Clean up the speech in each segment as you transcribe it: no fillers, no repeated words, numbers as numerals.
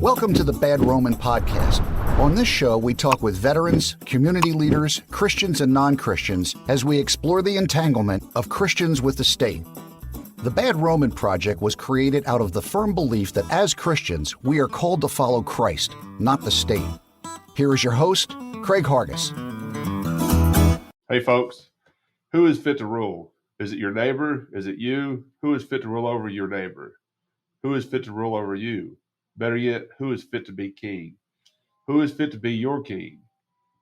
Welcome to the Bad Roman Podcast. On this show, we talk with veterans, community leaders, Christians and non-Christians as we explore the entanglement of Christians with the state. The Bad Roman Project was created out of the firm belief that as Christians, we are called to follow Christ, not the state. Here is your host, Craig Hargis. Hey folks, who is fit to rule? Is it your neighbor? Is it you? Who is fit to rule over your neighbor? Who is fit to rule over you? Better yet, who is fit to be king? Who is fit to be your king?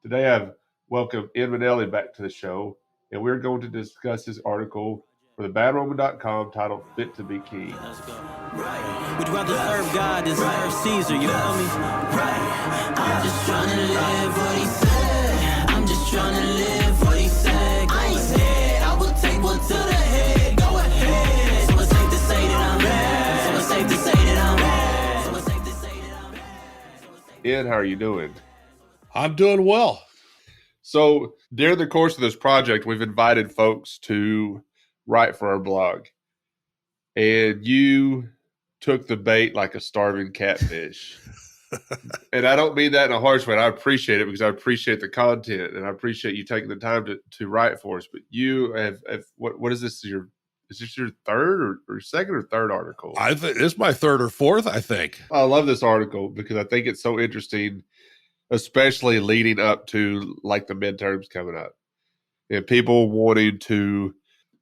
Today I've welcomed Minelley back to the show, and we're going to discuss his article for thebadroman.com titled Fit to Be King. Right. Would you rather serve God than serve Caesar, you feel me? Right. I'm just trying to live what he said. I'm just trying to live what he said. I ain't scared, I will take one to the head. Go ahead. So it's safe to say that I'm bad. So it's safe to say that I'm bad. Ed, how are you doing? I'm doing well. So during the course of this project, we've invited folks to write for our blog. And you took the bait like a starving catfish. And I don't mean that in a harsh way. I appreciate it because I appreciate the content and I appreciate you taking the time to write for us. But you have what is this? Is this your third or second or third article? I think it's my third or fourth, I think. I love this article because I think it's so interesting, especially leading up to like the midterms coming up and people wanting to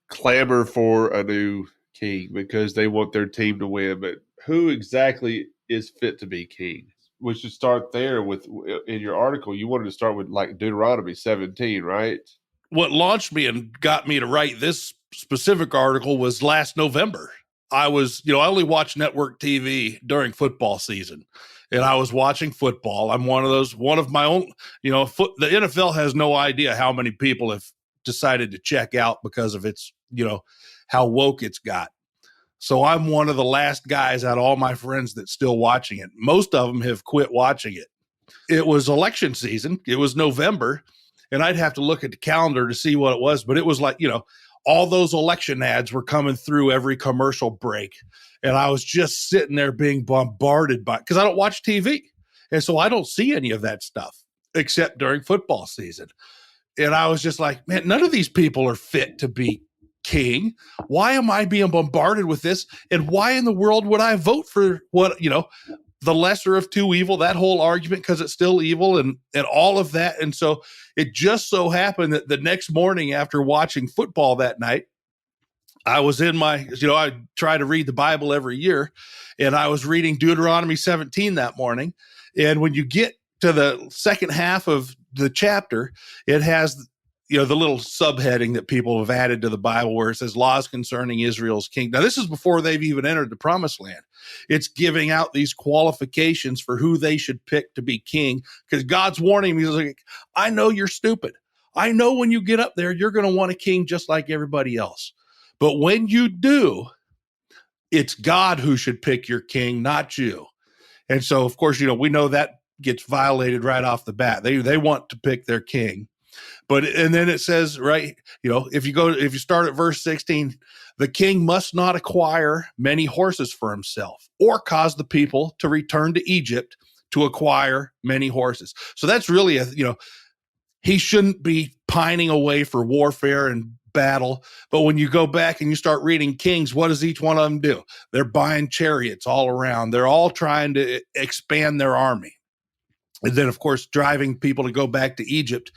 clamor for a new king because they want their team to win. But who exactly is fit to be king? We should start there with, in your article, you wanted to start with like Deuteronomy 17, right? What launched me and got me to write this specific article was last November. I only watch network TV during football season, and I was watching football. I'm one of my own, the NFL has no idea how many people have decided to check out because of its, how woke it's got. So I'm one of the last guys out of all my friends that's still watching it. Most of them have quit watching it. It was election season. It was November, and I'd have to look at the calendar to see what it was, but it was like, all those election ads were coming through every commercial break. And I was just sitting there being bombarded because I don't watch TV. And so I don't see any of that stuff except during football season. And I was just like, man, none of these people are fit to be king. Why am I being bombarded with this? And why in the world would I vote for the lesser of two evil, that whole argument, because it's still evil and all of that. And so it just so happened that the next morning after watching football that night, I was in I try to read the Bible every year, and I was reading Deuteronomy 17 that morning. And when you get to the second half of the chapter, it has the little subheading that people have added to the Bible where it says laws concerning Israel's king. Now, this is before they've even entered the promised land. It's giving out these qualifications for who they should pick to be king because God's warning me. He's like, I know you're stupid. I know when you get up there, you're going to want a king just like everybody else. But when you do, it's God who should pick your king, not you. And so, of course, we know that gets violated right off the bat. They want to pick their king. And then it says, right, if you start at verse 16, the king must not acquire many horses for himself or cause the people to return to Egypt to acquire many horses. So that's really he shouldn't be pining away for warfare and battle. But when you go back and you start reading Kings, what does each one of them do? They're buying chariots all around. They're all trying to expand their army. And then, of course, driving people to go back to Egypt.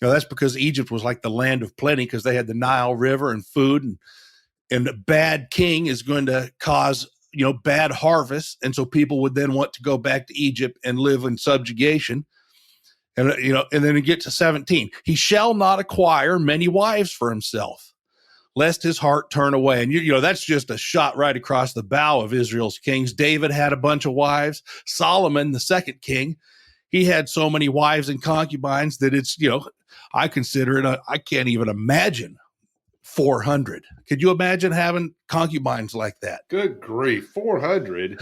That's because Egypt was like the land of plenty because they had the Nile River and food, and a bad king is going to cause, bad harvests. And so people would then want to go back to Egypt and live in subjugation. And, and then you get to 17. He shall not acquire many wives for himself, lest his heart turn away. And, that's just a shot right across the bow of Israel's kings. David had a bunch of wives. Solomon, the second king, he had so many wives and concubines that it's, I consider it, I can't even imagine 400. Could you imagine having concubines like that? Good grief, 400?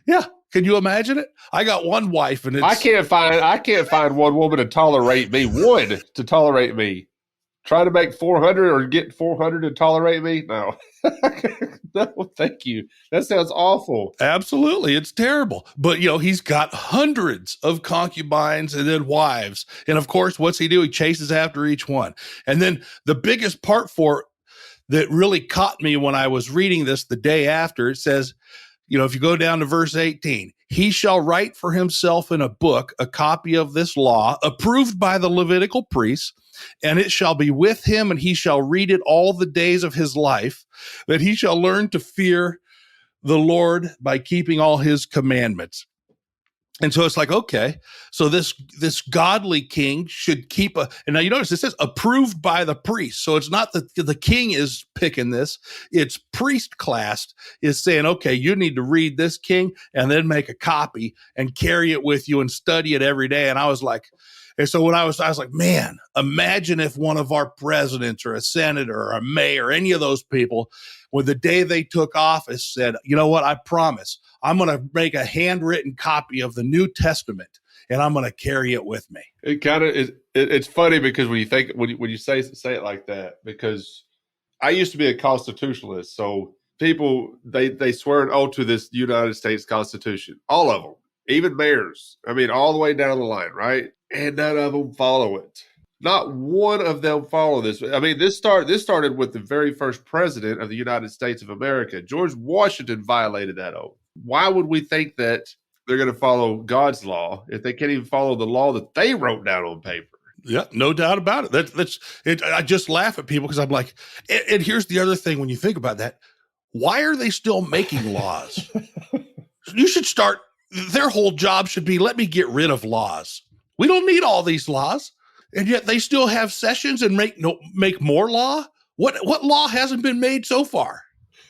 Yeah. Can you imagine it? I got one wife, and I can't find one woman to tolerate me. One to tolerate me. try to make 400 or get 400 to tolerate me? No. No, thank you. That sounds awful. Absolutely. It's terrible. But, he's got hundreds of concubines and then wives. And of course, what's he do? He chases after each one. And then the biggest part for it that really caught me when I was reading this the day after, it says, if you go down to verse 18, he shall write for himself in a book a copy of this law approved by the Levitical priests, and it shall be with him, and he shall read it all the days of his life, that he shall learn to fear the Lord by keeping all his commandments. And so it's like, okay, so this godly king should keep and now you notice it says approved by the priest. So it's not that the king is picking this, it's priest class is saying, okay, you need to read this, king, and then make a copy and carry it with you and study it every day. And I was like, and so when I was like, man, imagine if one of our presidents or a senator or a mayor, any of those people, when the day they took office said, you know what, I promise, I'm going to make a handwritten copy of the New Testament and I'm going to carry it with me. It kind of is. It's funny because when you say it like that, because I used to be a constitutionalist, so people they swear an oath to this United States Constitution, all of them, even mayors. I mean, all the way down the line, right? And none of them follow it. Not one of them follow this. I mean, this started with the very first president of the United States of America. George Washington violated that oath. Why would we think that they're going to follow God's law if they can't even follow the law that they wrote down on paper? Yeah, no doubt about it. That's it. I just laugh at people because I'm like, and here's the other thing when you think about that. Why are they still making laws? You should start, their whole job should be, let me get rid of laws. We don't need all these laws. And yet they still have sessions and make more law. What law hasn't been made so far?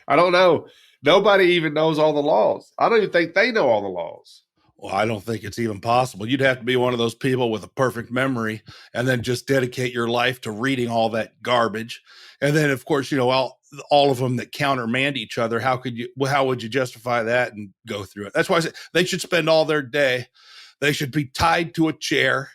I don't know. Nobody even knows all the laws. I don't even think they know all the laws. Well, I don't think it's even possible. You'd have to be one of those people with a perfect memory and then just dedicate your life to reading all that garbage. And then, of course, all of them that countermand each other. How would you justify that and go through it? That's why I say they should spend all their day. They should be tied to a chair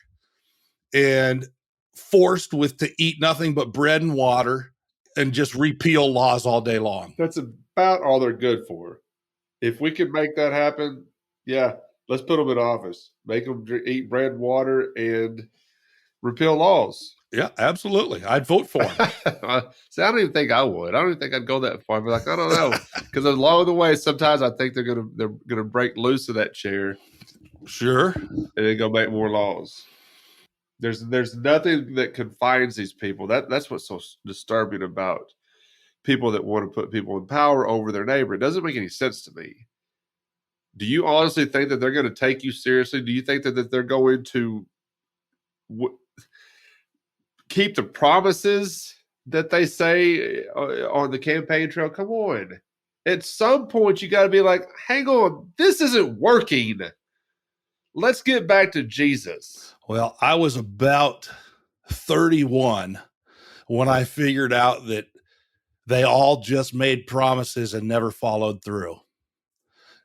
and forced to eat nothing but bread and water and just repeal laws all day long. That's about all they're good for. If we could make that happen, yeah, let's put them in office. Make them eat bread and water and repeal laws. Yeah, absolutely. I'd vote for them. See, I don't even think I would. I don't even think I'd go that far. I'd be like, I don't know. Because along the way, sometimes I think they're gonna break loose of that chair. Sure. And then go make more laws. There's nothing that confines these people. That's what's so disturbing about people that want to put people in power over their neighbor. It doesn't make any sense to me. Do you honestly think that they're going to take you seriously? Do you think that they're going to keep the promises that they say on the campaign trail? Come on. At some point, you got to be like, hang on, this isn't working. Let's get back to Jesus. Well, I was about 31 when I figured out that they all just made promises and never followed through.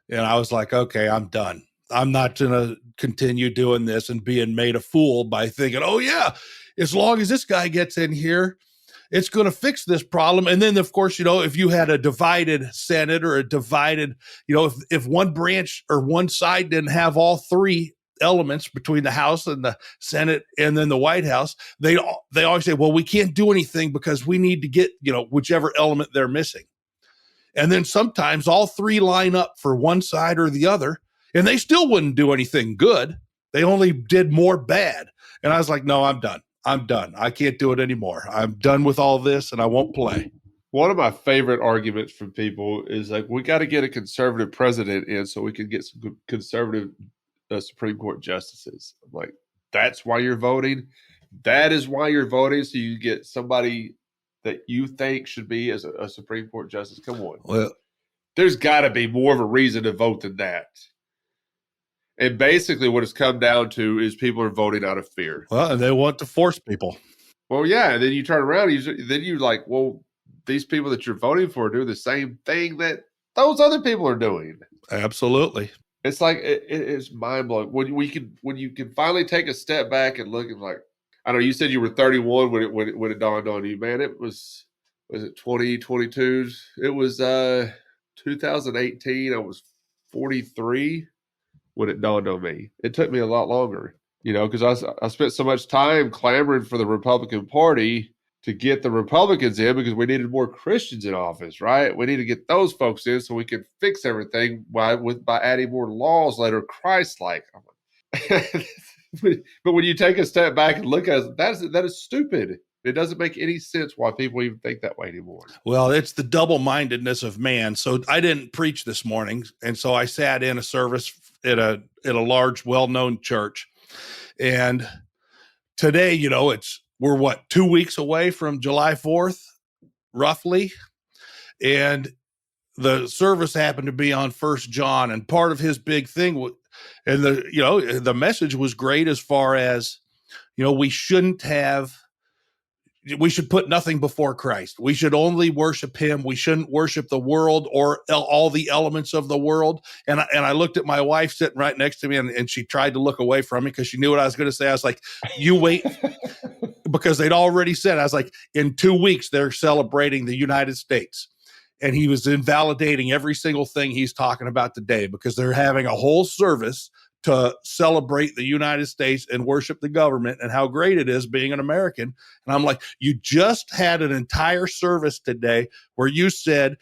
And I was like, okay, I'm done. I'm not going to continue doing this and being made a fool by thinking, oh, yeah, as long as this guy gets in here, it's going to fix this problem. And then, of course, if you had a divided Senate or a divided, if one branch or one side didn't have all three elements between the House and the Senate and then the White House, they always say, well, we can't do anything because we need to get, whichever element they're missing. And then sometimes all three line up for one side or the other, and they still wouldn't do anything good. They only did more bad. And I was like, no, I'm done. I can't do it anymore. I'm done with all this and I won't play. One of my favorite arguments from people is like, we got to get a conservative president in so we can get some conservative Supreme Court justices. I'm like, that's why you're voting? That is why you're voting? So you get somebody that you think should be as a Supreme Court justice? Come on. Well, there's got to be more of a reason to vote than that. And basically what it's come down to is people are voting out of fear. Well, and they want to force people. Well, yeah. And then you turn around, then you're like, well, these people that you're voting for do the same thing that those other people are doing. Absolutely. It's like, it's mind blowing. When you can finally take a step back and look and like, I know you said you were 31 when it dawned on you, man. It was it 2022? It was 2018. I was 43 when it dawned on me. It took me a lot longer, because I spent so much time clamoring for the Republican Party to get the Republicans in because we needed more Christians in office, right? We need to get those folks in so we could fix everything by adding more laws that are Christ-like. But when you take a step back and look at it, that is stupid. It doesn't make any sense why people even think that way anymore. Well, it's the double-mindedness of man. So I didn't preach this morning, and so I sat in a service at a large, well-known church. And today, we're 2 weeks away from July 4th, roughly, and the service happened to be on 1 John, and part of his big thing and the message was great as far as, we should put nothing before Christ. We should only worship him. We shouldn't worship the world or all the elements of the world. And I looked at my wife sitting right next to me, and she tried to look away from me because she knew what I was going to say. I was like, you wait, because they'd already said, I was like, in 2 weeks, they're celebrating the United States. And he was invalidating every single thing he's talking about today because they're having a whole service to celebrate the United States and worship the government and how great it is being an American. And I'm like, you just had an entire service today where you said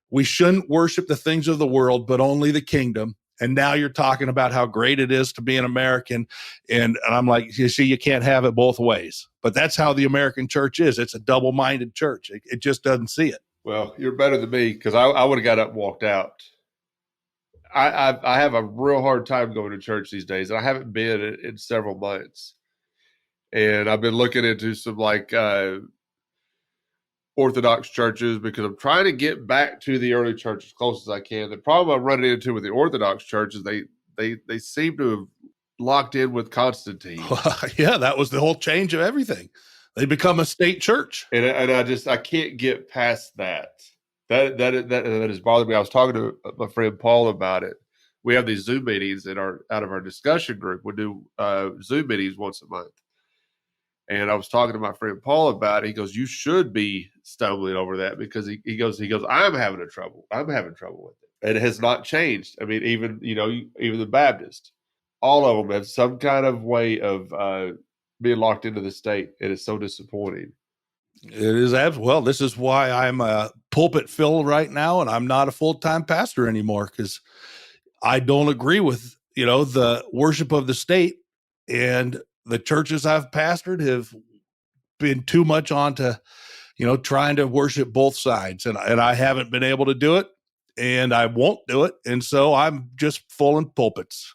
we shouldn't worship the things of the world, but only the kingdom. And now you're talking about how great it is to be an American. And I'm like, you see, you can't have it both ways. But that's how the American church is. It's a double-minded church. It just doesn't see it. Well, you're better than me because I would have got up and walked out. I have a real hard time going to church these days, and I haven't been in several months. And I've been looking into some Orthodox churches because I'm trying to get back to the early church as close as I can. The problem I'm running into with the Orthodox churches, they seem to have locked in with Constantine. Yeah, that was the whole change of everything. They become a state church, and I can't get past that. That has bothered me. I was talking to my friend Paul about it. We have these Zoom meetings out of our discussion group. We do Zoom meetings once a month, and I was talking to my friend Paul about it. He goes, "You should be stumbling over that because he goes, I'm having trouble with it, and it has not changed. I mean, even the Baptist, all of them have some kind of way of being locked into the state. It is so disappointing." It is well, this is why I'm a pulpit fill right now, and I'm not a full-time pastor anymore because I don't agree with, the worship of the state, and the churches I've pastored have been too much onto, trying to worship both sides, and I haven't been able to do it, and I won't do it, and so I'm just filling pulpits.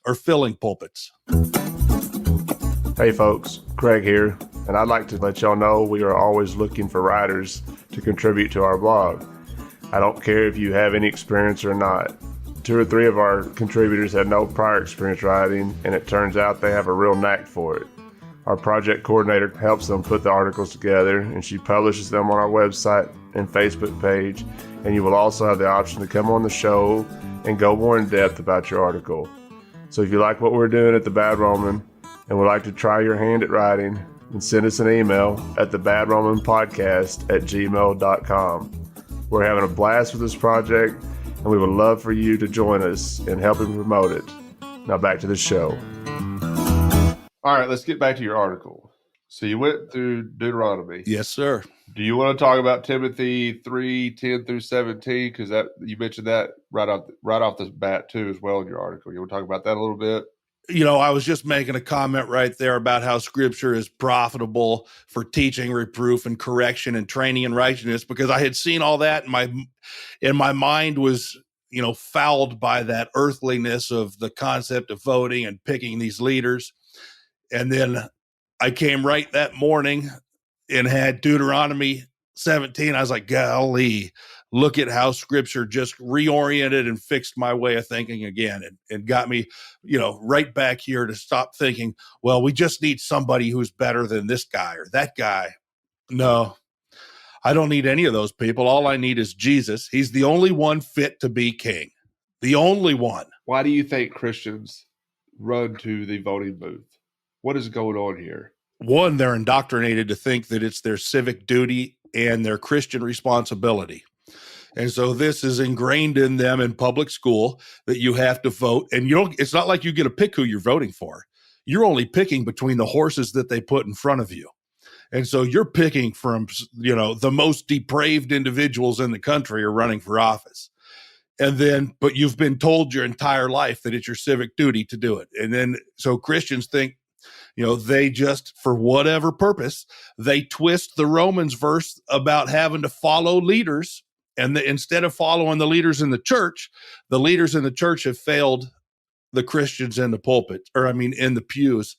Hey folks, Craig here, and I'd like to let y'all know we are always looking for writers to contribute to our blog. I don't care if you have any experience or not. 2 or 3 of our contributors had no prior experience writing, and it turns out they have a real knack for it. Our project coordinator helps them put the articles together, and she publishes them on our website and Facebook page, and you will also have the option to come on the show and go more in depth about your article. So if you like what we're doing at The Bad Roman, and would like to try your hand at writing, then send us an email at thebadromanpodcast@gmail.com. We're having a blast with this project, and we would love for you to join us in helping promote it. Now back to the show. All right, let's get back to your article. So you went through Deuteronomy. Yes, sir. Do you want to talk about Timothy 3:10 through 17? Because you mentioned that right off the bat too, as well in your article. You want to talk about that a little bit? I was just making a comment right there about how scripture is profitable for teaching, reproof, and correction and training in righteousness, because I had seen all that and my mind was, fouled by that earthliness of the concept of voting and picking these leaders. And then I came right that morning and had Deuteronomy 17. I was like, golly, look at how scripture just reoriented and fixed my way of thinking again and got me, right back here to stop thinking, well, we just need somebody who's better than this guy or that guy. No, I don't need any of those people. All I need is Jesus. He's the only one fit to be king. The only one. Why do you think Christians run to the voting booth? What is going on here? one, they're indoctrinated to think that it's their civic duty and their Christian responsibility. And so this is ingrained in them in public school that you have to vote. And it's not like you get to pick who you're voting for. You're only picking between the horses that they put in front of you. And so you're picking from, the most depraved individuals in the country are running for office. And then, but you've been told your entire life that it's your civic duty to do it. And then, so Christians think, they just, for whatever purpose, they twist the Romans verse about having to follow leaders. And instead of following the leaders in the church have failed the Christians in the pulpit, in the pews,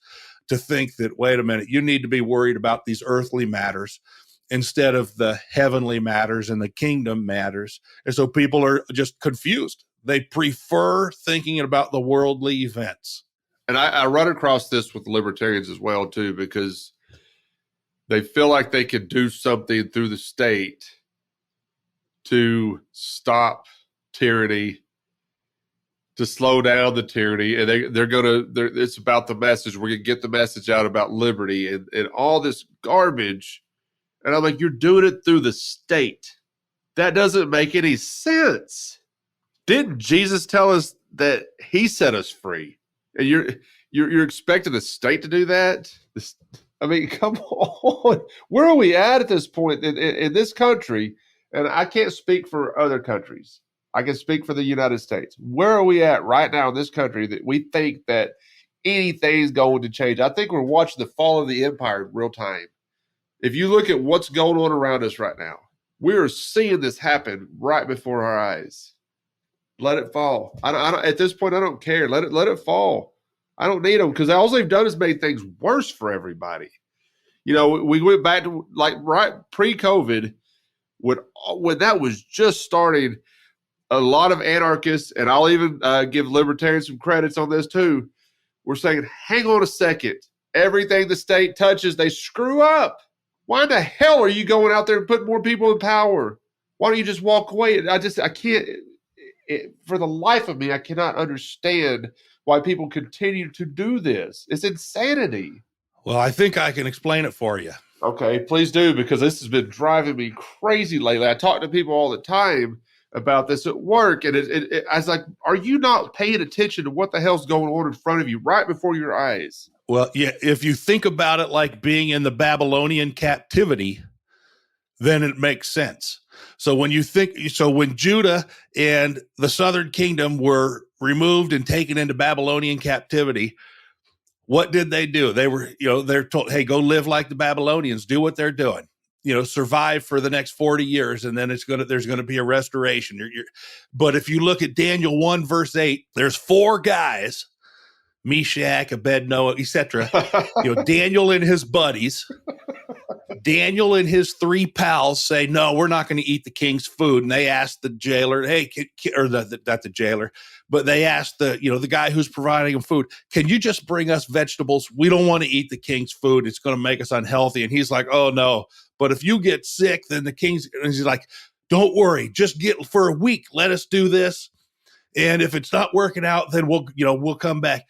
to think that, wait a minute, you need to be worried about these earthly matters instead of the heavenly matters and the kingdom matters. And so people are just confused. They prefer thinking about the worldly events. And I run across this with libertarians as well, too, because they feel like they can do something through the state to stop tyranny, to slow down the tyranny. And it's about the message. We're going to get the message out about liberty and all this garbage. And I'm like, you're doing it through the state. That doesn't make any sense. Didn't Jesus tell us that he set us free? And you're expecting the state to do that? Come on. Where are we at this point in this country? And I can't speak for other countries. I can speak for the United States. Where are we at right now in this country that we think that anything's going to change? I think we're watching the fall of the empire in real time. If you look at what's going on around us right now, we are seeing this happen right before our eyes. Let it fall. I don't, at this point, I don't care. Let it fall. I don't need them, because all they've done is made things worse for everybody. We went back to right pre-COVID, when that was just starting. A lot of anarchists, and I'll even give libertarians some credits on this too, we're saying, hang on a second. Everything the state touches, they screw up. Why the hell are you going out there and putting more people in power? Why don't you just walk away? I can't, for the life of me, I cannot understand why people continue to do this. It's insanity. Well, I think I can explain it for you. Okay, please do, because this has been driving me crazy lately. I talk to people all the time about this at work, and I was like, are you not paying attention to what the hell's going on in front of you right before your eyes? Well, yeah, if you think about it like being in the Babylonian captivity, then it makes sense. So when Judah and the southern kingdom were removed and taken into Babylonian captivity, what did they do? They were, they're told, hey, go live like the Babylonians, do what they're doing, survive for the next 40 years. And then there's going to be a restoration. But if you look at Daniel 1, verse 8, there's 4 guys, Meshach, Abednego, etc. Daniel and his buddies, Daniel and his 3 pals say, no, we're not going to eat the king's food. And they asked the jailer, hey, not the jailer, but they asked the guy who's providing them food, can you just bring us vegetables? We don't want to eat the king's food. It's going to make us unhealthy. And he's like, oh no, but if you get sick, then the king's, and he's like, don't worry, just get for a week. Let us do this. And if it's not working out, then we'll come back.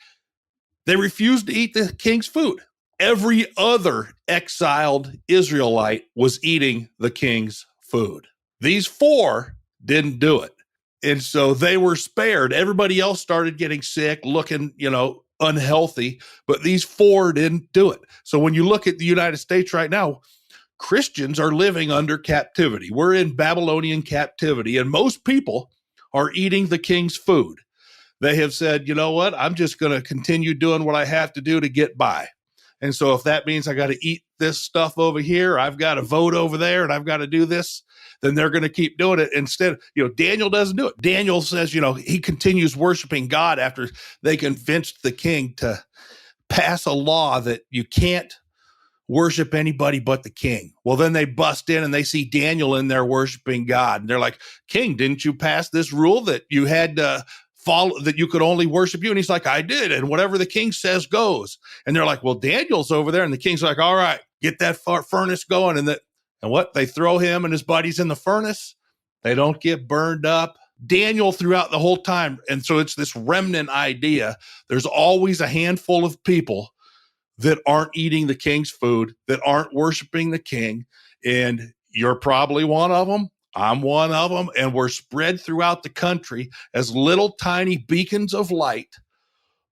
They refused to eat the king's food. Every other exiled Israelite was eating the king's food. These 4 didn't do it. And so they were spared. Everybody else started getting sick, looking, unhealthy, but these 4 didn't do it. So when you look at the United States right now, Christians are living under captivity. We're in Babylonian captivity, and most people are eating the king's food. They have said, you know what, I'm just going to continue doing what I have to do to get by. And so if that means I got to eat this stuff over here, I've got to vote over there, and I've got to do this, then they're going to keep doing it. Instead, Daniel doesn't do it. Daniel says, he continues worshiping God after they convinced the king to pass a law that you can't worship anybody but the king. Well, then they bust in and they see Daniel in there worshiping God. And they're like, King, didn't you pass this rule that you had to follow, that you could only worship you? And he's like, I did. And whatever the king says goes. And they're like, well, Daniel's over there. And the king's like, all right, get that furnace going. And what? They throw him and his buddies in the furnace. They don't get burned up. Daniel throughout the whole time. And so it's this remnant idea. There's always a handful of people that aren't eating the king's food, that aren't worshiping the king. And you're probably one of them. I'm one of them. And we're spread throughout the country as little tiny beacons of light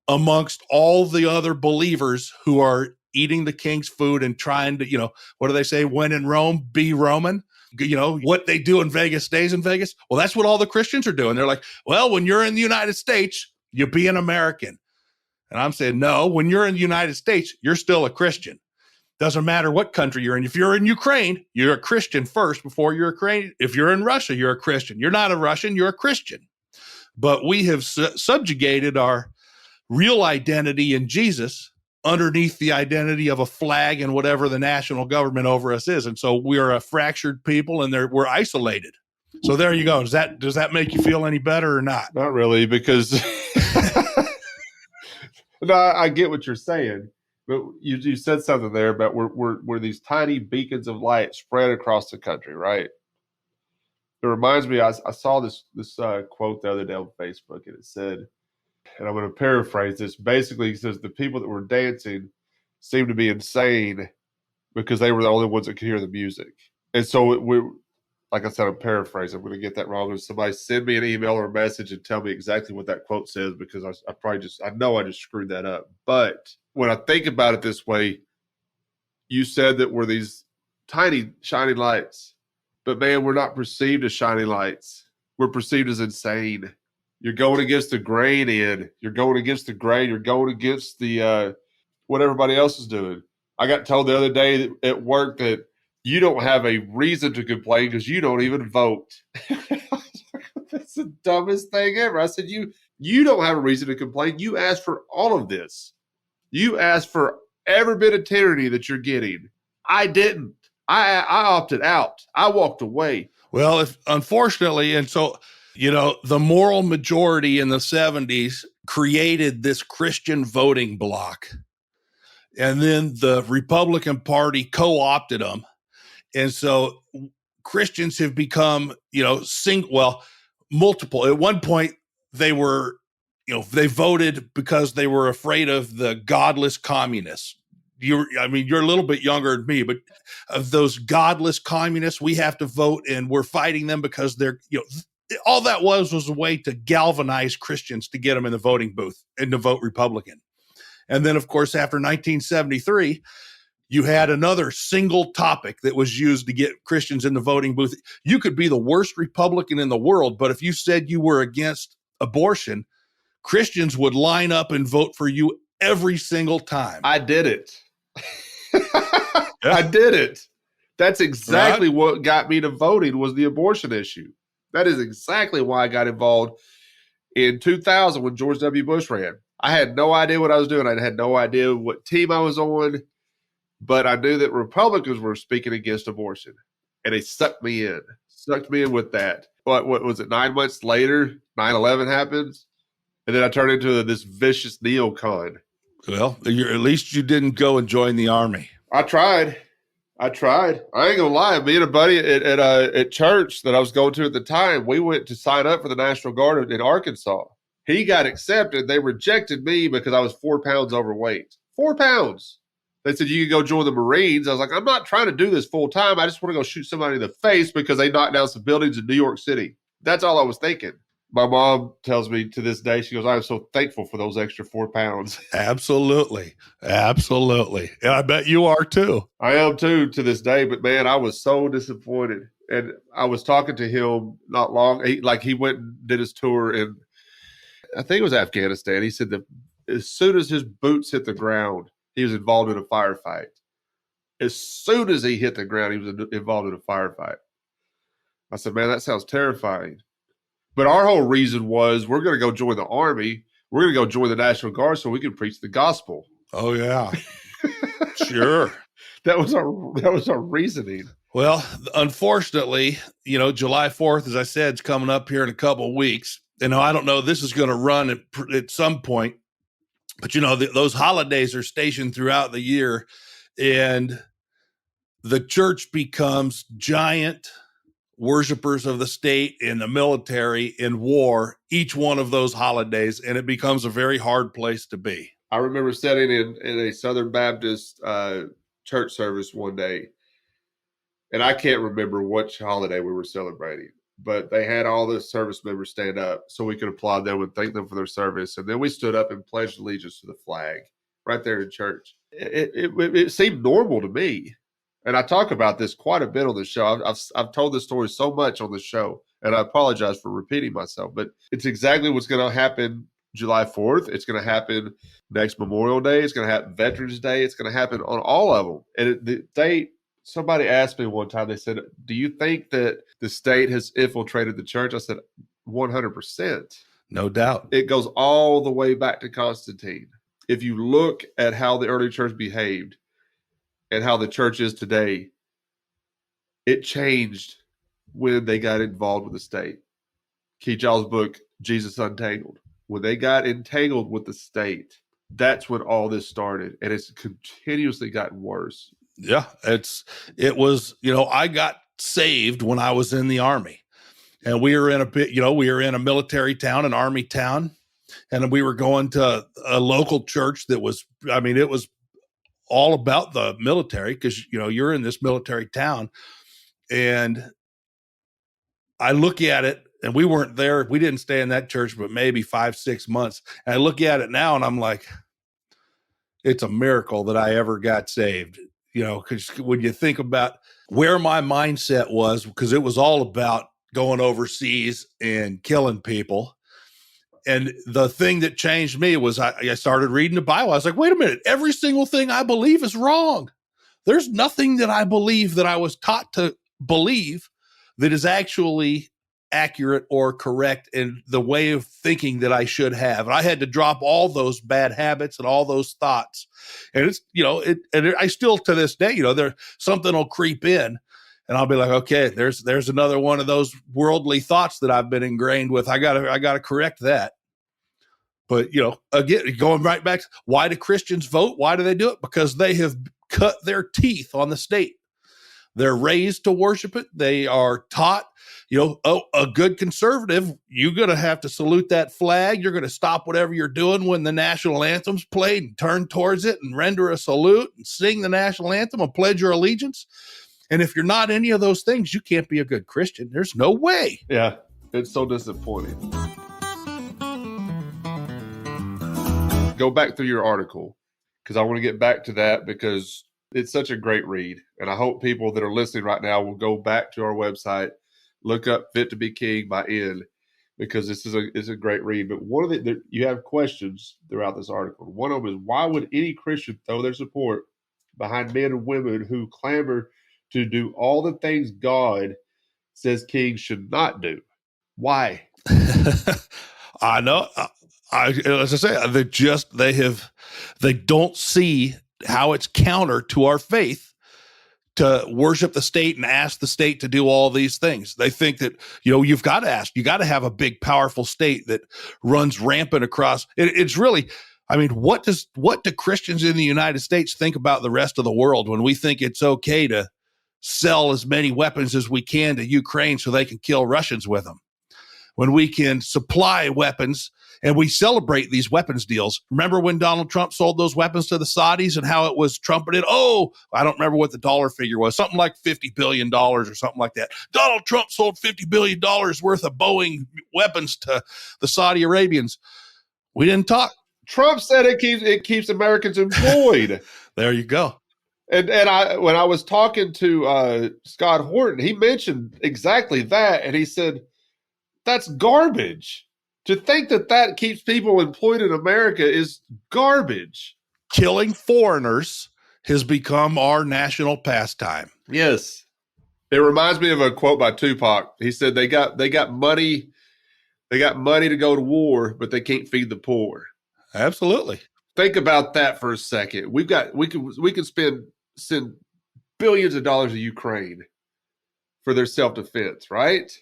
amongst all the other believers who are eating the king's food and trying to, what do they say? When in Rome, be Roman. What they do in Vegas stays in Vegas. Well, that's what all the Christians are doing. They're like, well, when you're in the United States, you be an American. And I'm saying, no, when you're in the United States, you're still a Christian. Doesn't matter what country you're in. If you're in Ukraine, you're a Christian first before you're a Ukrainian. If you're in Russia, you're a Christian. You're not a Russian, you're a Christian. But we have subjugated our real identity in Jesus underneath the identity of a flag and whatever the national government over us is. And so we're a fractured people and we're isolated. So there you go. Does that make you feel any better or not? Not really, because no, I get what you're saying, but you said something there about we're these tiny beacons of light spread across the country, right? It reminds me, I saw this quote the other day on Facebook, and it said, and I'm going to paraphrase this. Basically, it says the people that were dancing seemed to be insane because they were the only ones that could hear the music. And so like I said, I'm paraphrasing. I'm going to get that wrong. If somebody send me an email or a message and tell me exactly what that quote says, because I know I just screwed that up. But when I think about it this way, you said that we're these tiny shining lights, but man, we're not perceived as shining lights. We're perceived as insane. You're going against the grain, Ed. You're going against the grain. You're going against the what everybody else is doing. I got told the other day at work that you don't have a reason to complain because you don't even vote. That's the dumbest thing ever. I said, you don't have a reason to complain. You asked for all of this. You asked for every bit of tyranny that you're getting. I didn't. I opted out. I walked away. Well, unfortunately, and so the moral majority in the 70s created this Christian voting bloc. And then the Republican Party co-opted them. And so Christians have become, multiple. At one point, they were, they voted because they were afraid of the godless communists. You're a little bit younger than me, but of those godless communists, we have to vote, and we're fighting them because they're, all that was a way to galvanize Christians to get them in the voting booth and to vote Republican. And then, of course, after 1973, you had another single topic that was used to get Christians in the voting booth. You could be the worst Republican in the world, but if you said you were against abortion, Christians would line up and vote for you every single time. I did it. I did it. That's exactly what got me to voting, was the abortion issue. That is exactly why I got involved in 2000 when George W. Bush ran. I had no idea what I was doing. I had no idea what team I was on, but I knew that Republicans were speaking against abortion, and they sucked me in with that. What was it, 9 months later, 9/11 happens, and then I turned into this vicious neocon. Well, at least you didn't go and join the army. I tried. I ain't gonna lie. Me and a buddy at church that I was going to at the time, we went to sign up for the National Guard in Arkansas. He got accepted. They rejected me because I was 4 pounds overweight. 4 pounds. They said, you can go join the Marines. I was like, I'm not trying to do this full time. I just want to go shoot somebody in the face because they knocked down some buildings in New York City. That's all I was thinking. My mom tells me to this day, she goes, I am so thankful for those extra 4 pounds. Absolutely. And I bet you are too. I am too to this day, but man, I was so disappointed. And I was talking to him not long. He went and did his tour in, I think it was Afghanistan. He said that as soon as his boots hit the ground, he was involved in a firefight. As soon as he hit the ground, he was involved in a firefight. I said, man, that sounds terrifying. But our whole reason was we're going to go join the Army. We're going to go join the National Guard so we can preach the gospel. Oh, yeah. Sure. That was our reasoning. Well, unfortunately, July 4th, as I said, is coming up here in a couple of weeks. And I don't know, this is going to run at some point. But, those holidays are stationed throughout the year. And the church becomes giant worshipers of the state and the military in war, each one of those holidays, and it becomes a very hard place to be. I remember sitting in a Southern Baptist church service one day, and I can't remember which holiday we were celebrating, but they had all the service members stand up so we could applaud them and thank them for their service. And then we stood up and pledged allegiance to the flag right there in church. It seemed normal to me. And I talk about this quite a bit on the show. I've told this story so much on the show, and I apologize for repeating myself, but it's exactly what's going to happen July 4th. It's going to happen next Memorial Day. It's going to happen Veterans Day. It's going to happen on all of them. And somebody asked me one time, they said, do you think that the state has infiltrated the church? I said, 100%. No doubt. It goes all the way back to Constantine. If you look at how the early church behaved and how the church is today, it changed when they got involved with the state. Keith Giles' book, Jesus Untangled. When they got entangled with the state, that's when all this started. And it's continuously gotten worse. Yeah, it was, I got saved when I was in the Army, and we were in a military town, an Army town, and we were going to a local church that was, it was all about the military because, you're in this military town. And I look at it, and we weren't there. We didn't stay in that church, but maybe 5-6 months. And I look at it now and I'm like, it's a miracle that I ever got saved. Because when you think about where my mindset was, because it was all about going overseas and killing people. And the thing that changed me was I started reading the Bible. I was like, wait a minute, every single thing I believe is wrong. There's nothing that I believe that I was taught to believe that is actually accurate or correct in the way of thinking that I should have. And I had to drop all those bad habits and all those thoughts. And it's, I still to this day, there something will creep in and I'll be like, okay, there's another one of those worldly thoughts that I've been ingrained with. I gotta correct that. But, again, going right back to why do Christians vote? Why do they do it? Because they have cut their teeth on the state. They're raised to worship it. They are taught, a good conservative, you're going to have to salute that flag. You're going to stop whatever you're doing when the national anthem's played and turn towards it and render a salute and sing the national anthem and pledge your allegiance. And if you're not any of those things, you can't be a good Christian. There's no way. Yeah, it's so disappointing. Go back through your article because I want to get back to that because it's such a great read. And I hope people that are listening right now will go back to our website, look up Fit to be King by N, because this is a great read. But one of you have questions throughout this article. One of them is, why would any Christian throw their support behind men and women who clamor to do all the things God says kings should not do? Why? I know. As I say, they don't see how it's counter to our faith to worship the state and ask the state to do all these things. They think that, you've got to ask, you got to have a big, powerful state that runs rampant across. It's really, what do Christians in the United States think about the rest of the world when we think it's okay to sell as many weapons as we can to Ukraine so they can kill Russians with them? When we can supply weapons and we celebrate these weapons deals. Remember when Donald Trump sold those weapons to the Saudis and how it was trumpeted? Oh, I don't remember what the dollar figure was, something like $50 billion or something like that. Donald Trump sold $50 billion worth of Boeing weapons to the Saudi Arabians. We didn't talk. Trump said it keeps Americans employed. There you go. And when I was talking to Scott Horton, he mentioned exactly that. And he said, that's garbage. To think that keeps people employed in America is garbage. Killing foreigners has become our national pastime. Yes. It reminds me of a quote by Tupac. He said they got money to go to war, but they can't feed the poor. Absolutely. Think about that for a second. We can send billions of dollars to Ukraine for their self-defense, right?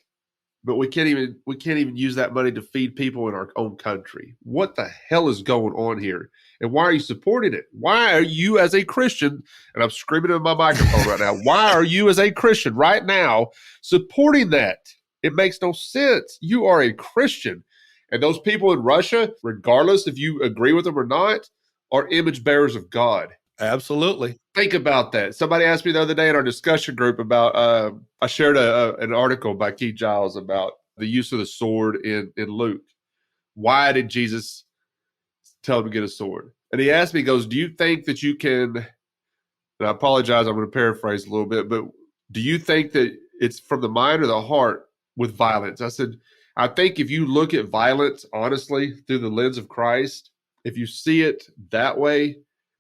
But we can't even use that money to feed people in our own country. What the hell is going on here? And why are you supporting it? Why are you as a Christian, and I'm screaming in my microphone right now, why are you as a Christian right now supporting that? It makes no sense. You are a Christian. And those people in Russia, regardless if you agree with them or not, are image bearers of God. Absolutely. Think about that. Somebody asked me the other day in our discussion group about, I shared an article by Keith Giles about the use of the sword in Luke. Why did Jesus tell him to get a sword? And he asked me, he goes, do you think that you can, and I apologize, I'm going to paraphrase a little bit, but do you think that it's from the mind or the heart with violence? I said, I think if you look at violence honestly through the lens of Christ, if you see it that way,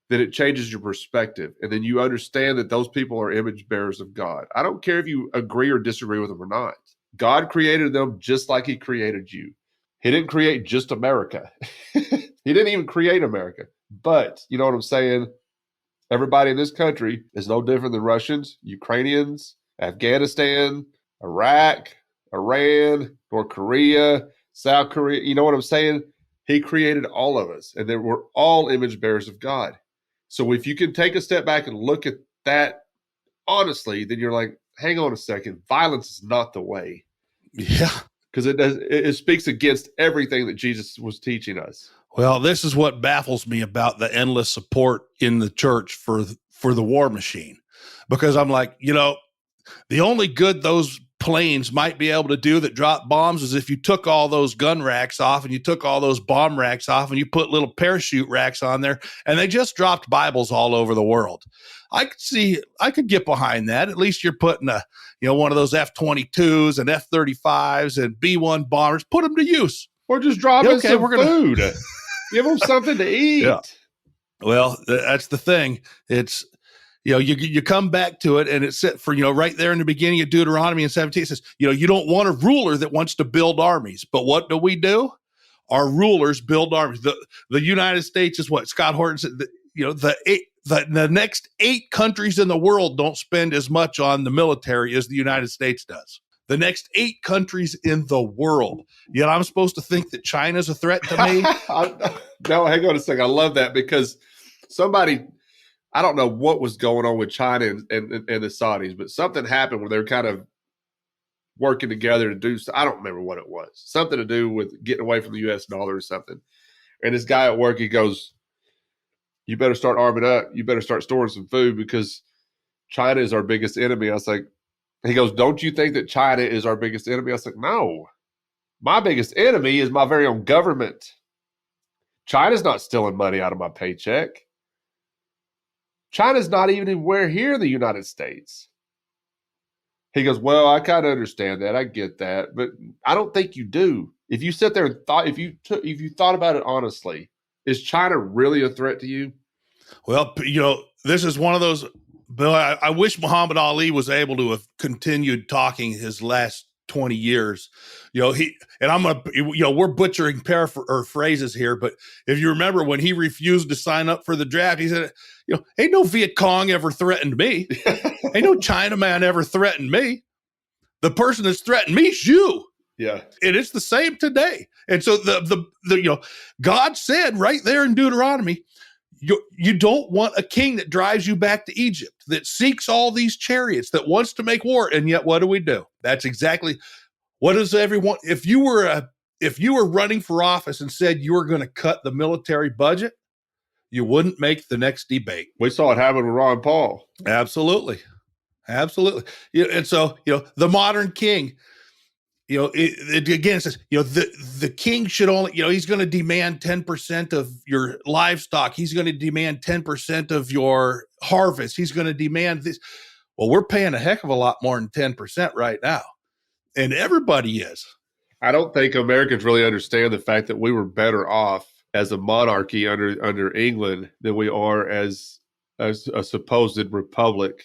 then it changes your perspective. And then you understand that those people are image bearers of God. I don't care if you agree or disagree with them or not. God created them just like he created you. He didn't create just America. He didn't even create America. But you know what I'm saying? Everybody in this country is no different than Russians, Ukrainians, Afghanistan, Iraq, Iran, North Korea, South Korea. You know what I'm saying? He created all of us, and then we're all image bearers of God. So if you can take a step back and look at that honestly, then you're like, hang on a second, violence is not the way. Yeah. Because it speaks against everything that Jesus was teaching us. Well, this is what baffles me about the endless support in the church for the war machine. Because I'm like, the only good those planes might be able to do that drop bombs is if you took all those gun racks off and you took all those bomb racks off and you put little parachute racks on there, and they just dropped Bibles all over the world. I could get behind that. At least you're putting one of those F-22s and F-35s and B-1 bombers, put them to use. Or just drop in some food. Give them something to eat. Yeah. Well, that's the thing. It's, you come back to it, and it's set for, right there in the beginning of Deuteronomy in 17, it says, you don't want a ruler that wants to build armies. But what do? Our rulers build armies. The United States is what Scott Horton said, the next 8 countries in the world don't spend as much on the military as the United States does. The next 8 countries in the world. Yet I'm supposed to think that China's a threat to me? No, hang on a second. I love that because somebody, I don't know what was going on with China and the Saudis, but something happened where they're kind of working together to do, I don't remember what it was. Something to do with getting away from the U.S. dollar or something. And this guy at work, he goes, you better start arming up. You better start storing some food because China is our biggest enemy. I was like, he goes, don't you think that China is our biggest enemy? I was like, no. My biggest enemy is my very own government. China's not stealing money out of my paycheck. China's not even anywhere here in the United States. He goes, well, I kind of understand that. I get that. But I don't think you do. If you sit there and thought, if you thought about it honestly, is China really a threat to you? Well, this is one of those, Bill, I wish Muhammad Ali was able to have continued talking his last 20 years. We're butchering phrases here, but if you remember when he refused to sign up for the draft, he said, ain't no Viet Cong ever threatened me. Ain't no Chinaman ever threatened me. The person that's threatened me is you. Yeah. And it's the same today. And so God said right there in Deuteronomy, you don't want a king that drives you back to Egypt, that seeks all these chariots, that wants to make war. And yet what do? That's exactly what does everyone, if you were running for office and said you were going to cut the military budget, you wouldn't make the next debate. We saw it happen with Ron Paul. Absolutely. And so, the modern king, it says, the king should only, he's going to demand 10% of your livestock. He's going to demand 10% of your harvest. He's going to demand this. Well, we're paying a heck of a lot more than 10% right now. And everybody is. I don't think Americans really understand the fact that we were better off as a monarchy under England than we are as a supposed republic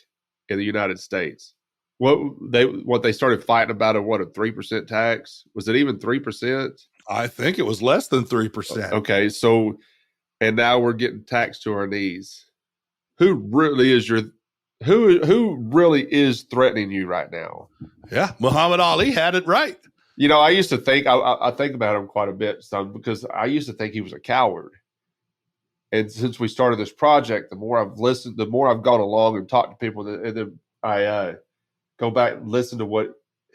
in the United States. What they started fighting about a 3% tax? Was it even 3%? I think it was less than 3%. Okay, so and now we're getting taxed to our knees. Who really is threatening you right now? Yeah, Muhammad Ali had it right. I used to think I think about him quite a bit, son, because I used to think he was a coward. And since we started this project, the more I've listened, the more I've gone along and talked to people, and then I go back and listen to what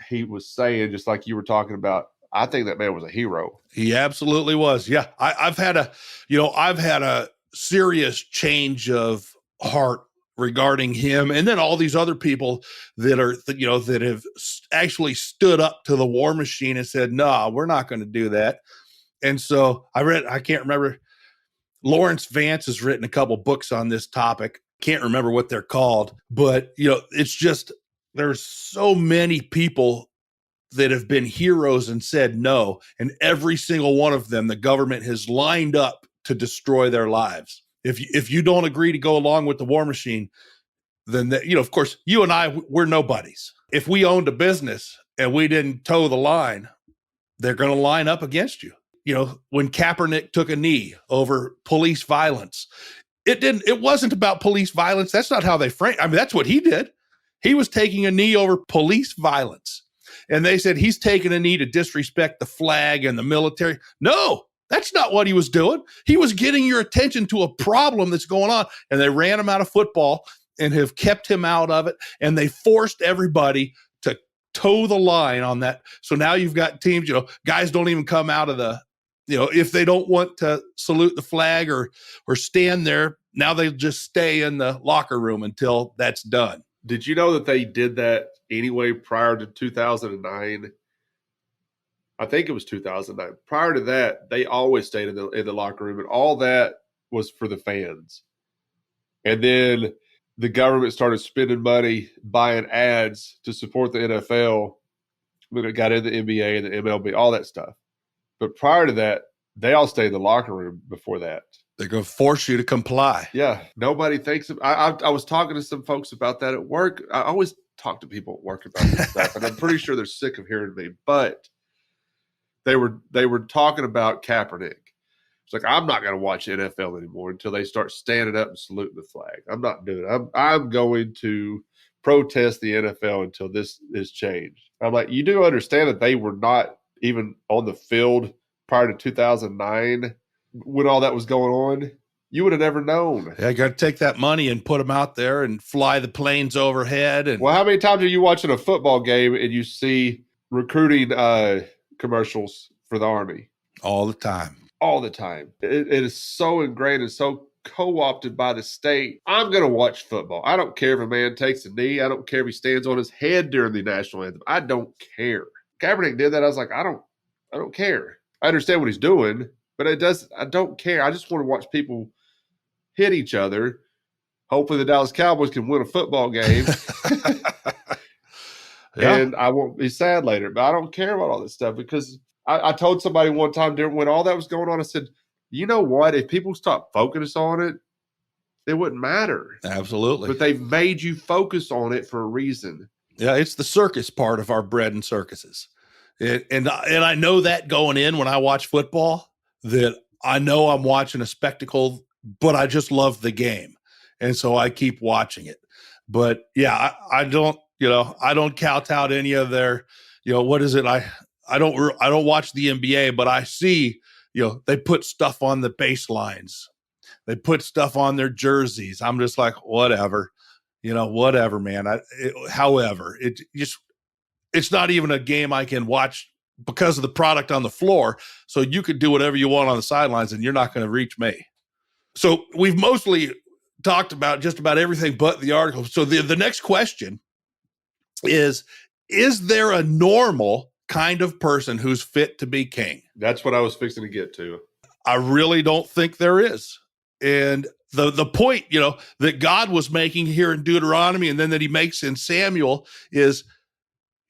he was saying, just like you were talking about. I think that man was a hero. He absolutely was. Yeah. I've had a serious change of heart regarding him, and then all these other people that are, that have actually stood up to the war machine and said, "No, we're not going to do that." And so I can't remember. Lawrence Vance has written a couple books on this topic. Can't remember what they're called, but it's just there's so many people that have been heroes and said no, and every single one of them, the government has lined up to destroy their lives. If you don't agree to go along with the war machine, then of course, you and I, we're nobodies. If we owned a business and we didn't toe the line, they're going to line up against you. When Kaepernick took a knee over police violence, it wasn't about police violence. That's not how they framed. I mean, that's what he did. He was taking a knee over police violence. And they said he's taking a knee to disrespect the flag and the military. No, that's not what he was doing. He was getting your attention to a problem that's going on. And they ran him out of football and have kept him out of it. And they forced everybody to toe the line on that. So now you've got teams, guys don't even come out of the, if they don't want to salute the flag or stand there, now they just stay in the locker room until that's done. Did you know that they did that anyway prior to 2009? I think it was 2009. Prior to that, they always stayed in the locker room, and all that was for the fans. And then the government started spending money buying ads to support the NFL when it got into the NBA and the MLB, all that stuff. But prior to that, they all stayed in the locker room before that. They're going to force you to comply. Yeah. Nobody thinks of, I was talking to some folks about that at work. I always talk to people at work about this stuff, and I'm pretty sure they're sick of hearing me. But they were talking about Kaepernick. It's like, I'm not going to watch NFL anymore until they start standing up and saluting the flag. I'm not doing it. I'm going to protest the NFL until this is changed. I'm like, you do understand that they were not even on the field prior to 2009 when all that was going on? You would have never known. Yeah, you got to take that money and put them out there and fly the planes overhead. And well, how many times are you watching a football game and you see recruiting commercials for the Army? All the time. All the time. It is so ingrained and so co-opted by the state. I'm going to watch football. I don't care if a man takes a knee. I don't care if he stands on his head during the national anthem. I don't care. Kaepernick did that. I was like, I don't care. I understand what he's doing, but I don't care. I just want to watch people hit each other. Hopefully the Dallas Cowboys can win a football game. Yeah. And I won't be sad later, but I don't care about all this stuff because I told somebody one time when all that was going on, I said, you know what? If people stop focusing on it, it wouldn't matter. Absolutely. But they've made you focus on it for a reason. Yeah, it's the circus part of our bread and circuses. And I know that going in when I watch football, that I know I'm watching a spectacle, but I just love the game. And so I keep watching it. But yeah, I don't kowtow out any of their, what is it? I don't watch the NBA, but I see, they put stuff on the baselines. They put stuff on their jerseys. I'm just like, whatever, whatever, man. However, it's not even a game I can watch because of the product on the floor. So you could do whatever you want on the sidelines and you're not going to reach me. So we've mostly talked about just about everything but the article. So the next question is there a normal kind of person who's fit to be king? That's what I was fixing to get to. I really don't think there is. And the point, that God was making here in Deuteronomy and then that he makes in Samuel is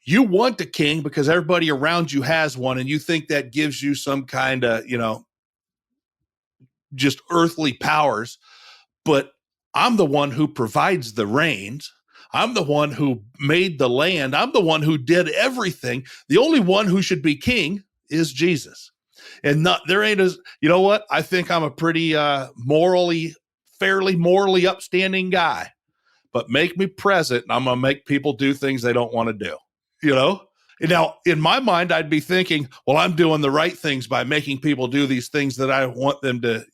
you want a king because everybody around you has one, and you think that gives you some kind of, just earthly powers. But I'm the one who provides the rains. I'm the one who made the land. I'm the one who did everything. The only one who should be king is Jesus. And there ain't what? I think I'm a pretty fairly morally upstanding guy. But make me president, and I'm going to make people do things they don't want to do. Now, in my mind, I'd be thinking, well, I'm doing the right things by making people do these things that I want them to,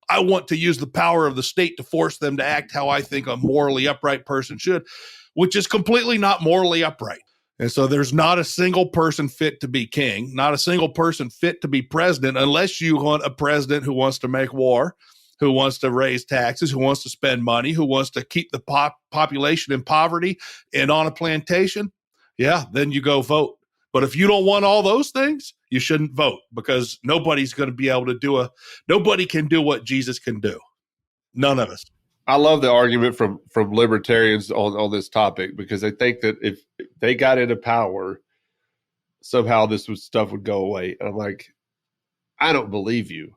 I want to use the power of the state to force them to act how I think a morally upright person should, which is completely not morally upright. And so there's not a single person fit to be king, not a single person fit to be president, unless you want a president who wants to make war, who wants to raise taxes, who wants to spend money, who wants to keep the population in poverty and on a plantation, yeah, then you go vote. But if you don't want all those things, you shouldn't vote, because nobody's going to be able to nobody can do what Jesus can do. None of us. I love the argument from libertarians on this topic, because they think that if they got into power, somehow stuff would go away. And I'm like, I don't believe you.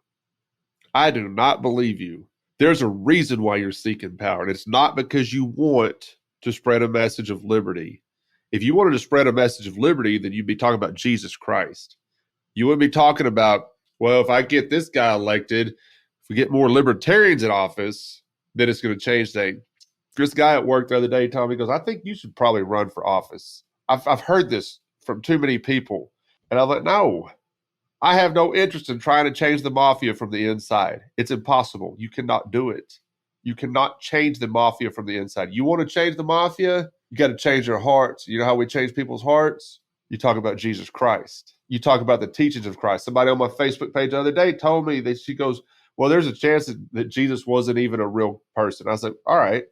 I do not believe you. There's a reason why you're seeking power. And it's not because you want to spread a message of liberty. If you wanted to spread a message of liberty, then you'd be talking about Jesus Christ. You wouldn't be talking about, well, if I get this guy elected, if we get more libertarians in office, then it's going to change things. This guy at work the other day told me, he goes, I think you should probably run for office. I've heard this from too many people. And I was like, no, I have no interest in trying to change the mafia from the inside. It's impossible. You cannot do it. You cannot change the mafia from the inside. You want to change the mafia? You got to change their hearts. You know how we change people's hearts? You talk about Jesus Christ. You talk about the teachings of Christ. Somebody on my Facebook page the other day told me that she goes, well, there's a chance that Jesus wasn't even a real person. I was like, all right,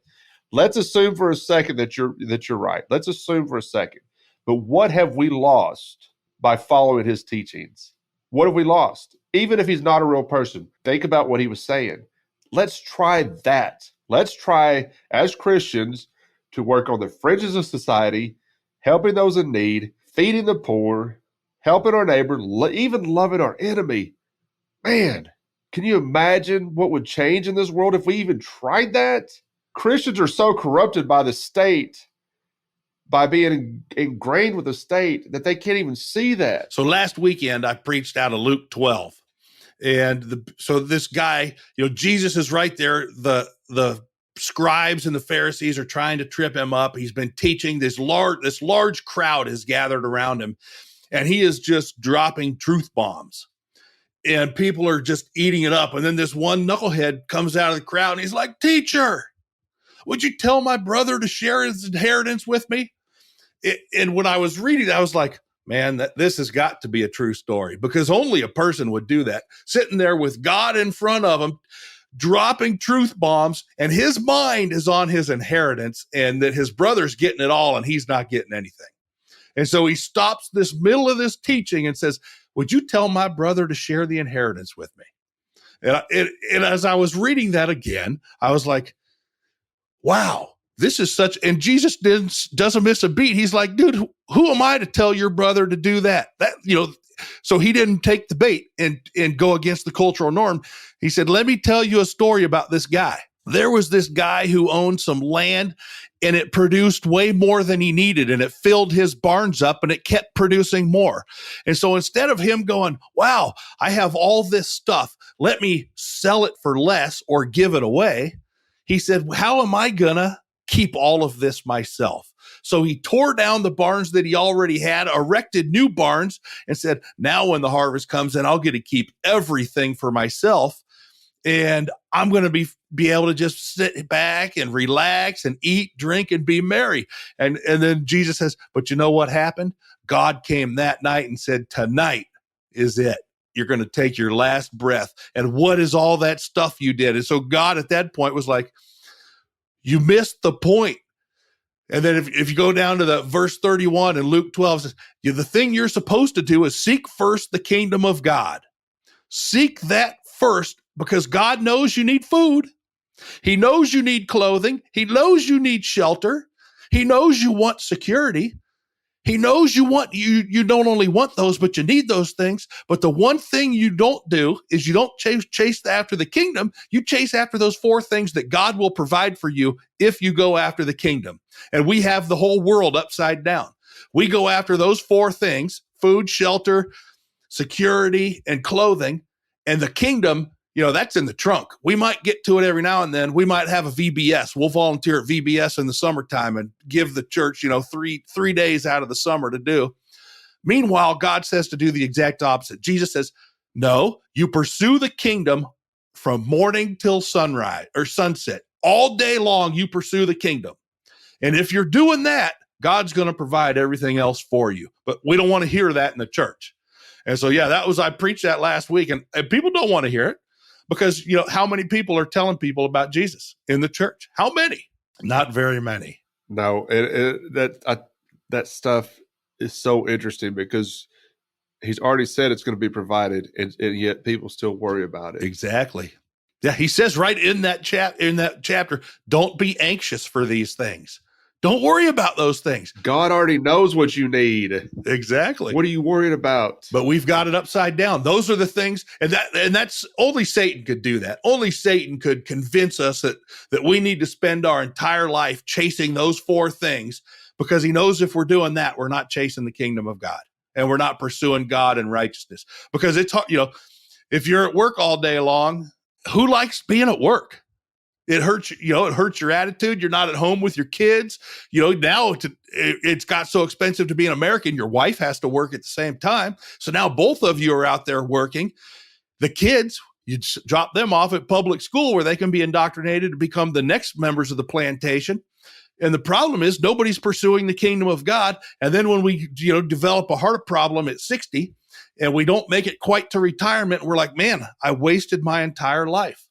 let's assume for a second that you're right. Let's assume for a second. But what have we lost by following his teachings? What have we lost? Even if he's not a real person, think about what he was saying. Let's try that. Let's try, as Christians, to work on the fringes of society, helping those in need, feeding the poor, helping our neighbor, even loving our enemy. Man, can you imagine what would change in this world if we even tried that? Christians are so corrupted by the state, by being ingrained with the state, that they can't even see that. So last weekend, I preached out of Luke 12. And so this guy, Jesus is right there. The scribes and the Pharisees are trying to trip him up. He's been teaching. This large crowd has gathered around him, and he is just dropping truth bombs. And people are just eating it up. And then this one knucklehead comes out of the crowd, and he's like, "Teacher, would you tell my brother to share his inheritance with me?" And when I was reading it, I was like, man, this has got to be a true story, because only a person would do that, sitting there with God in front of him, dropping truth bombs, and his mind is on his inheritance, and that his brother's getting it all and he's not getting anything. And so he stops this middle of this teaching and says, would you tell my brother to share the inheritance with me? And as I was reading that again, I was like, wow. This is such, and Jesus doesn't miss a beat. He's like, dude, who am I to tell your brother to do that? So he didn't take the bait and go against the cultural norm. He said, let me tell you a story about this guy. There was this guy who owned some land, and it produced way more than he needed, and it filled his barns up, and it kept producing more. And so instead of him going, wow, I have all this stuff, let me sell it for less or give it away, he said, how am I gonna keep all of this myself? So he tore down the barns that he already had, erected new barns, and said, now when the harvest comes in, I'll get to keep everything for myself. And I'm going to be able to just sit back and relax and eat, drink, and be merry. And then Jesus says, but you know what happened? God came that night and said, tonight is it. You're going to take your last breath. And what is all that stuff you did? And so God at that point was like, you missed the point. And then if you go down to the verse 31 in Luke 12, it says, the thing you're supposed to do is seek first the kingdom of God. Seek that first, because God knows you need food. He knows you need clothing. He knows you need shelter. He knows you want security. He knows you don't only want those, but you need those things. But the one thing you don't do is you don't chase after the kingdom. You chase after those four things that God will provide for you if you go after the kingdom. And we have the whole world upside down. We go after those four things: food, shelter, security, and clothing. And the kingdom, that's in the trunk. We might get to it every now and then. We might have a VBS. We'll volunteer at VBS in the summertime and give the church, 3 days out of the summer to do. Meanwhile, God says to do the exact opposite. Jesus says, no, you pursue the kingdom from morning till sunrise or sunset. All day long, you pursue the kingdom. And if you're doing that, God's going to provide everything else for you. But we don't want to hear that in the church. And so, I preached that last week, and people don't want to hear it. Because, how many people are telling people about Jesus in the church? How many? Not very many. No, that stuff is so interesting because he's already said it's going to be provided, and yet people still worry about it. Exactly. Yeah, he says right in that chapter, don't be anxious for these things. Don't worry about those things. God already knows what you need. Exactly. What are you worried about? But we've got it upside down. Those are the things, and that's only Satan could do that. Only Satan could convince us that we need to spend our entire life chasing those four things, because he knows if we're doing that, we're not chasing the kingdom of God, and we're not pursuing God and righteousness. Because it's hard, if you're at work all day long, who likes being at work? It hurts, it hurts your attitude. You're not at home with your kids. Now it's got so expensive to be an American. Your wife has to work at the same time. So now both of you are out there working. The kids, you drop them off at public school where they can be indoctrinated to become the next members of the plantation. And the problem is nobody's pursuing the kingdom of God. And then when we, develop a heart problem at 60 and we don't make it quite to retirement, we're like, man, I wasted my entire life.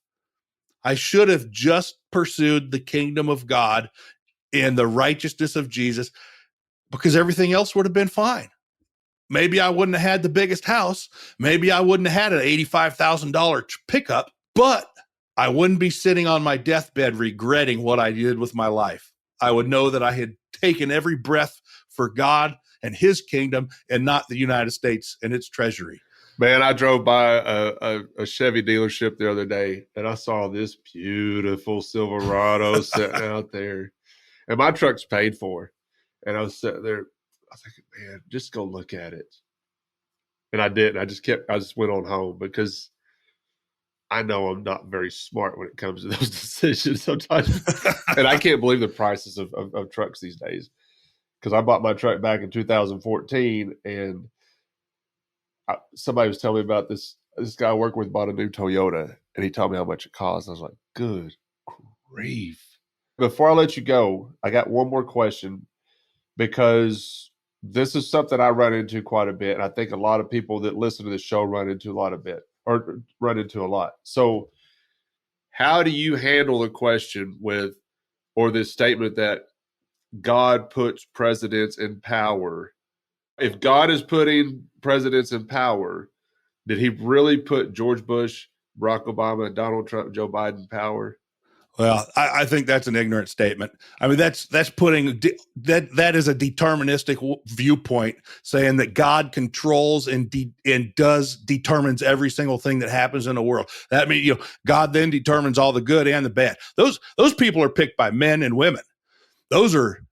I should have just pursued the kingdom of God and the righteousness of Jesus, because everything else would have been fine. Maybe I wouldn't have had the biggest house. Maybe I wouldn't have had an $85,000 pickup, but I wouldn't be sitting on my deathbed regretting what I did with my life. I would know that I had taken every breath for God and his kingdom and not the United States and its treasury. Man, I drove by a Chevy dealership the other day, and I saw this beautiful Silverado sitting out there. And my truck's paid for. And I was sitting there, I was thinking, man, just go look at it. And I didn't. I just went on home because I know I'm not very smart when it comes to those decisions sometimes. And I can't believe the prices of trucks these days. Because I bought my truck back in 2014, and somebody was telling me about this guy I work with bought a new Toyota, and he told me how much it cost. I was like, good grief. Before I let you go, I got one more question, because this is something I run into quite a bit. And I think a lot of people that listen to the show run into a lot. So how do you handle the question or this statement that God puts presidents in power? If God is putting presidents in power, did he really put George Bush, Barack Obama, Donald Trump, Joe Biden in power? Well, I think that's an ignorant statement. I mean, that's putting that is a deterministic viewpoint, saying that God controls and determines every single thing that happens in the world. That means, God then determines all the good and the bad. Those people are picked by men and women. Those are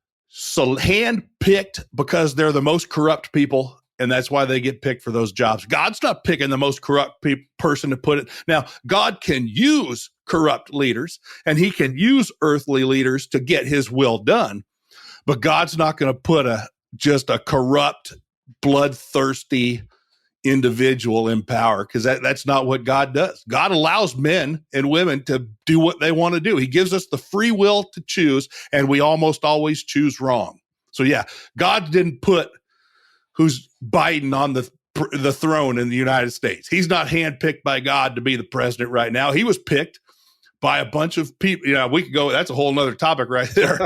hand-picked because they're the most corrupt people, and that's why they get picked for those jobs. God's not picking the most corrupt person to put it. Now, God can use corrupt leaders, and he can use earthly leaders to get his will done, but God's not going to put just a corrupt, bloodthirsty individual in power, because that's not what God does. God allows men and women to do what they want to do. He gives us the free will to choose, and we almost always choose wrong. So yeah, God didn't put who's Biden on the throne in the United States. He's not handpicked by God to be the president right now. He was picked by a bunch of people. We could go, that's a whole nother topic right there.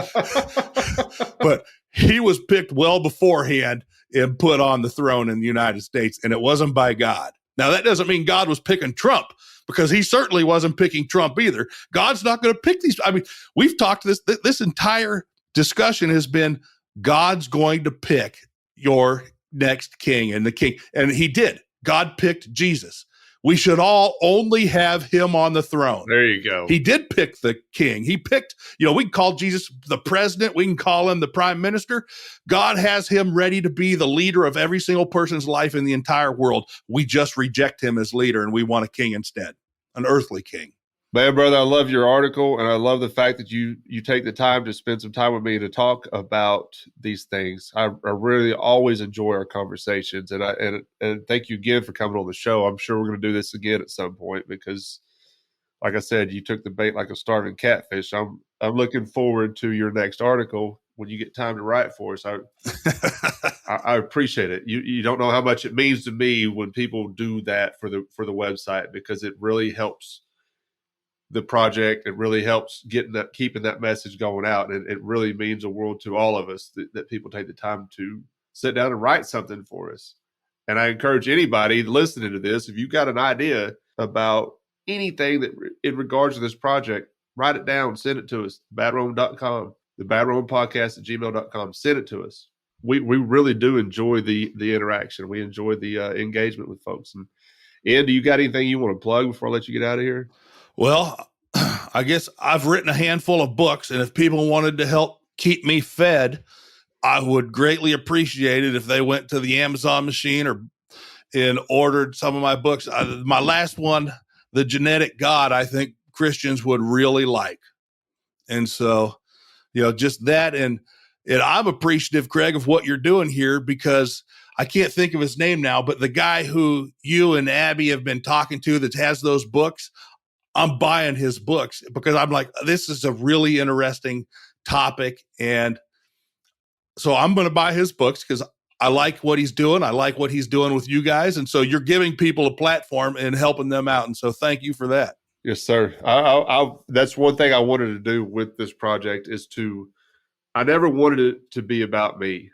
But he was picked well beforehand and put on the throne in the United States, and it wasn't by God. Now, that doesn't mean God was picking Trump, because he certainly wasn't picking Trump either. God's not going to pick these. I mean, we've talked this entire discussion has been God's going to pick your next king, and the king, and he did. God picked Jesus. We should all only have him on the throne. There you go. He did pick the king. He picked, we can call Jesus the president. We can call him the prime minister. God has him ready to be the leader of every single person's life in the entire world. We just reject him as leader, and we want a king instead, an earthly king. Man, brother, I love your article, and I love the fact that you take the time to spend some time with me to talk about these things. I really always enjoy our conversations, and thank you again for coming on the show. I'm sure we're going to do this again at some point, because, like I said, you took the bait like a starving catfish. I'm looking forward to your next article when you get time to write for us. I appreciate it. You don't know how much it means to me when people do that for the website, because it really helps the project. It really helps keeping that message going out. And it really means a world to all of us that people take the time to sit down and write something for us. And I encourage anybody listening to this, if you've got an idea about anything that in regards to this project, write it down, send it to us, badroman.com, the badromanpodcast@gmail.com. Send it to us. We really do enjoy the interaction. We enjoy the engagement with folks. And Ian, do you got anything you want to plug before I let you get out of here? Well, I guess I've written a handful of books, and if people wanted to help keep me fed, I would greatly appreciate it if they went to the Amazon machine and ordered some of my books. My last one, The Genetic God, I think Christians would really like. And so, just that. And I'm appreciative, Craig, of what you're doing here, because I can't think of his name now, but the guy who you and Abby have been talking to that has those books, I'm buying his books because I'm like, this is a really interesting topic. And so I'm going to buy his books because I like what he's doing. I like what he's doing with you guys. And so you're giving people a platform and helping them out. And so thank you for that. Yes, sir. That's one thing I wanted to do with this project is I never wanted it to be about me,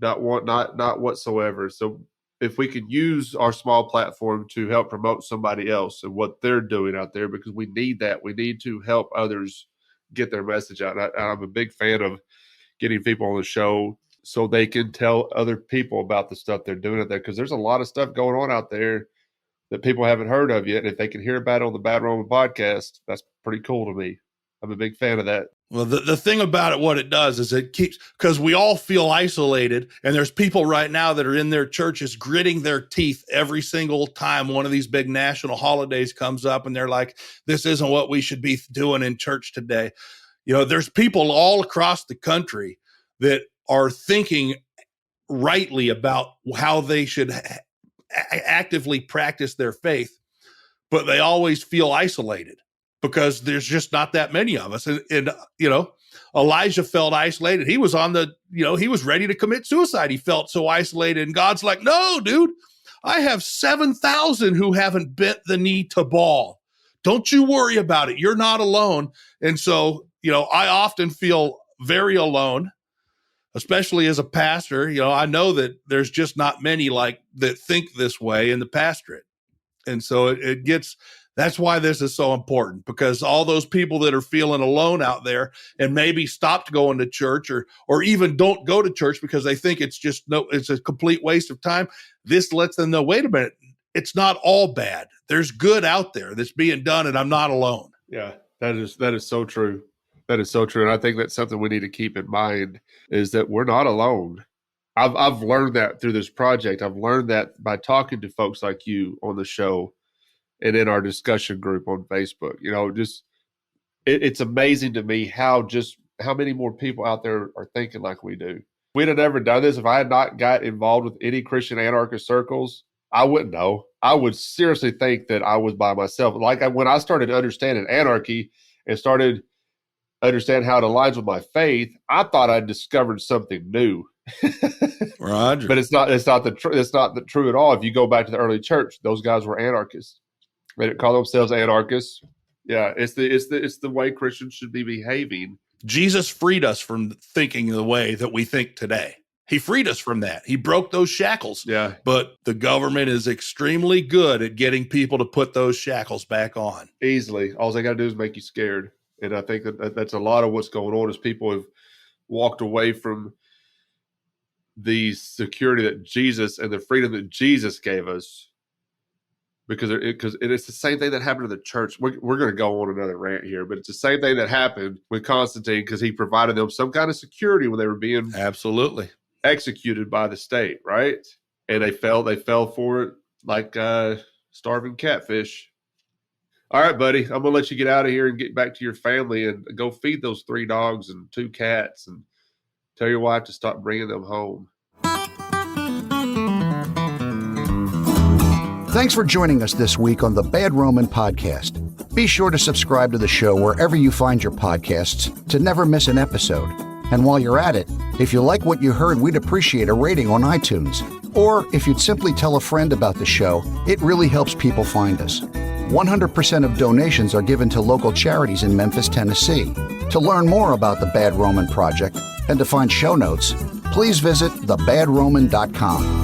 not whatsoever. So if we could use our small platform to help promote somebody else and what they're doing out there, because we need that. We need to help others get their message out. And I'm a big fan of getting people on the show so they can tell other people about the stuff they're doing out there, because there's a lot of stuff going on out there that people haven't heard of yet. And if they can hear about it on the Bad Roman podcast, that's pretty cool to me. I'm a big fan of that. Well, the thing about it, what it does is it keeps, because we all feel isolated, and there's people right now that are in their churches gritting their teeth every single time one of these big national holidays comes up, and they're like, this isn't what we should be doing in church today. There's people all across the country that are thinking rightly about how they should actively practice their faith, but they always feel isolated because there's just not that many of us. And Elijah felt isolated. He was he was ready to commit suicide. He felt so isolated, and God's like, no, dude, I have 7,000 who haven't bent the knee to Baal. Don't you worry about it. You're not alone. And so, I often feel very alone, especially as a pastor. I know that there's just not many that think this way in the pastorate. And so that's why this is so important, because all those people that are feeling alone out there and maybe stopped going to church or even don't go to church because they think it's a complete waste of time. This lets them know, wait a minute, it's not all bad. There's good out there that's being done, and I'm not alone. Yeah, that is so true. That is so true. And I think that's something we need to keep in mind, is that we're not alone. I've learned that through this project. I've learned that by talking to folks like you on the show and in our discussion group on Facebook. It's amazing to me how many more people out there are thinking like we do. We'd have never done this if I had not got involved with any Christian anarchist circles. I wouldn't know. I would seriously think that I was by myself. When I started understanding anarchy and started understanding how it aligns with my faith, I thought I'd discovered something new. Roger. But it's not the true at all. If you go back to the early church, those guys were anarchists. They didn't call themselves anarchists. Yeah, it's the way Christians should be behaving. Jesus freed us from thinking the way that we think today. He freed us from that. He broke those shackles. Yeah. But the government is extremely good at getting people to put those shackles back on. Easily. All they got to do is make you scared. And I think that's a lot of what's going on, is people have walked away from the security that Jesus and the freedom that Jesus gave us, because it's the same thing that happened to the church. We're going to go on another rant here, but it's the same thing that happened with Constantine, because he provided them some kind of security when they were being absolutely executed by the state, right? And they fell for it like starving catfish. All right, buddy, I'm gonna let you get out of here and get back to your family and go feed those 3 dogs and 2 cats, and tell your wife to stop bringing them home. Thanks for joining us this week on the Bad Roman Podcast. Be sure to subscribe to the show wherever you find your podcasts to never miss an episode. And while you're at it, if you like what you heard, we'd appreciate a rating on iTunes. Or if you'd simply tell a friend about the show, it really helps people find us. 100% of donations are given to local charities in Memphis, Tennessee. To learn more about the Bad Roman Project and to find show notes, please visit thebadroman.com.